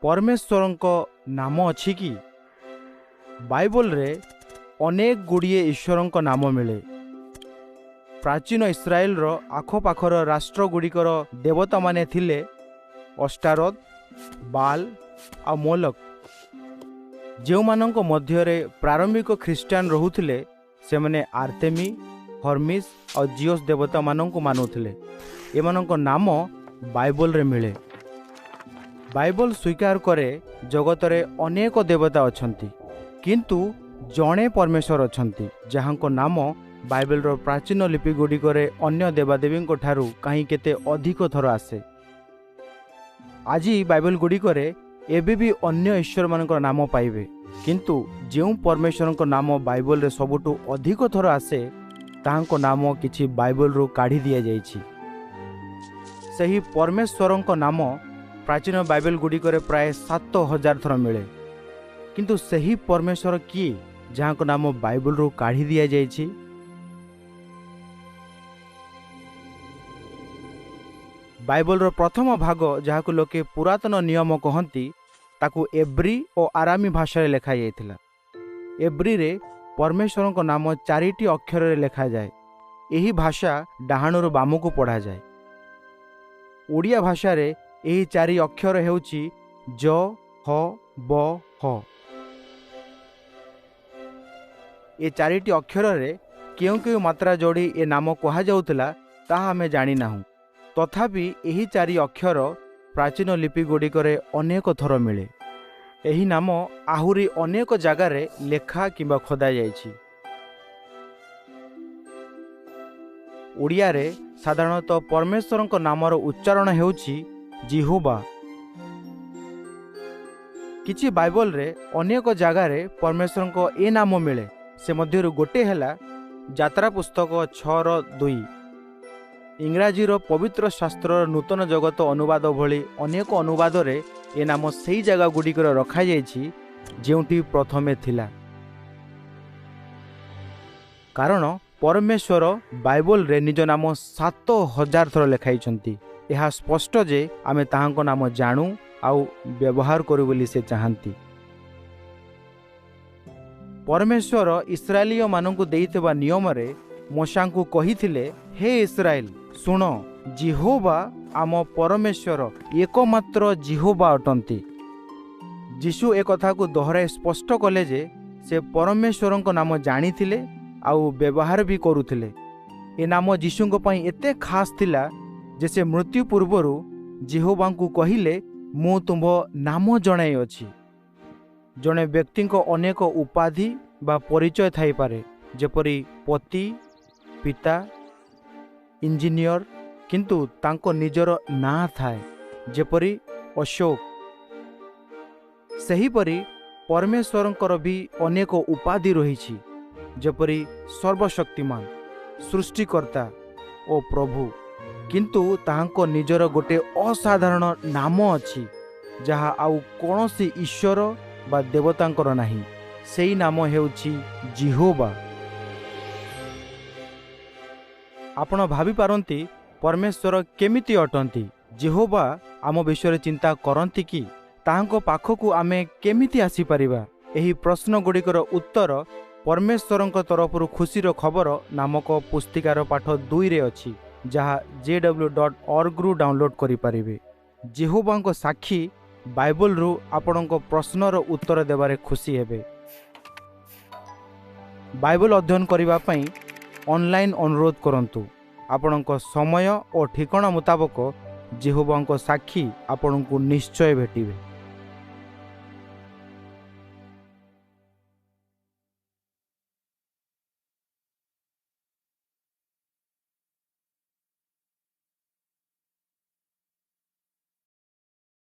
परमेश्वरଙ୍କ नाम अछि कि बाइबल रे अनेक गुड़िए ईश्वरଙ୍କ नाम मिले। प्राचीन इस्राएल रो आखपाखर राष्ट्र गुड़िकर देवता माने थिले अष्टारोथ, बाल आ मोलक। जो मानक मध्यरे प्रारंभिक ख्रीष्टान रहुथिले से माने आर्तेमी, हर्मिस और जियोस देवता मानक मानुथिले। एमानक नाम बाइबल रे मिले। बाइबल स्वीकार करे जगत रे अनेक देवता अछंती, किंतु जणे परमेश्वर अछंती जहांको नाम बाइबल रो प्राचीन लिपि गुड़िकरे अन्य देवादेवी ठारू कहीं केते अधिक थर आसे। आज बाइबल गुड़िकरे एबे भी अन्य ईश्वर मानक नाम पाइबे, किंतु जो परमेश्वर नाम बाइबल रे सबुठु अधिक थर आसे ताहांको नाम किछि बाइबल रो काढ़ी दिया जाइछि। सही परमेश्वरଙ୍କ नाम प्राचीन बाइबल गुड़िकरे प्राय 7000 थर मिले, किंतु सही परमेश्वर किए जहां नाम बाइबल रो काढ़ी दिया जाइछि? बाइबल रो प्रथम भाग जहां लोके पुरातन नियम कहती ताकू एब्री और आरामी भाषा रे लिखा जाइथिला। एब्री रे परमेश्वर नाम 4टी अक्षर रे लिखा जाए। यही भाषा डाहाणु बामू पढ़ा जाए। ओडिया भाषा रे यही 4 अक्षर हेउची ज, ह, ब, ह। ये 4टी अक्षर रे क्यों क्यों मात्रा जोड़ी ए नाम कहा जाउतला ताहा हमें जानी नाहु। तथापि यही 4 अक्षर प्राचीन लिपि गुड़िकरे अनेक थर मिले। यही नाम आहुरी अनेक जगार लेखा किंबा खोदा जाइछि। ओडिया रे साधारणतः परमेश्वरଙ୍କ नामर उच्चारण हेउछि जिहोवा। किछि बाइबल रे अनेक जगार परमेश्वरଙ୍କ ए नाम मिले। से मध्यरु गोटे हैला यात्रा पुस्तक 6:2। इंग्राजी रो पवित्र शास्त्र नूतन जगत अनुवाद भली अनेक अनुवाद रे ए नाम सही जगह गुड़िकर रखा जाइछि जेउठी प्रथमे थिला। कारण परमेश्वर बाइबल रे निज नाम 7000 थर लिखाइछंती। यह स्पष्ट जे आमे ताहांको नाम जानू आउ व्यवहार करू बोली से चाहंती। परमेश्वर इस्राएलिय मानंकु देइतबा नियम रे मोशांकु कहिथिले, हे इस्राएल सुन, जिहोवा आम परमेश्वर एकमात्र जिहोवा अटंती। यीशु एक कथा को दोहराए स्पष्ट कले जे से परमेश्वरଙ୍କ नाम जानिथिले आउ व्यवहार भी करुथिले। ए नाम यीशुଙ୍କ पई एते खास थिला जे से मृत्यु पूर्वरु जिहोवांकु कहिले, मु तुम नाम जणाई अछि। जणे व्यक्तिଙ୍କ अनेक उपाधि बा परिचय थाई पारे, जेपरि पति, पिता, इंजीनियर, किंतु तांको निजर ना थाए जेपरि अशोक। सेहीपरि परमेश्वरंकर भी अनेक उपाधि रहिछि, जेपरि सर्वशक्तिमान, सृष्टिकर्ता और प्रभु। किंतु ताहांको निजर गोटे असाधारण नाम अछि जहा आउ कोनोसी ईश्वर बा देवतांकर नाही। सेही नाम हेउछि जिहोवा। आपण भाभी पारंती परमेश्वर केमिति अटंती? जिहोवा आम विषय चिंता करंती कि ताहांको पाखकु आमे केमिति आसी परिबा? एही प्रश्न गुड़िकर उत्तर परमेश्वरଙ୍କ तरफरु खुशीर खबर नामक पुस्तिकार पाठ 2 रे अछि, जहा jw.org रु डाउनलोड करि परिबे। जिहोवांको साक्षी बाइबल रु आपणको प्रश्नर उत्तर देबारे खुशी हेबे। बाइबल अध्ययन करिबा पई ऑनलाइन अनुरोध करंतु। आपणको समय और ठिकाना मुताबक जिहोवांको साक्षी आपणको निश्चय भेटिबे।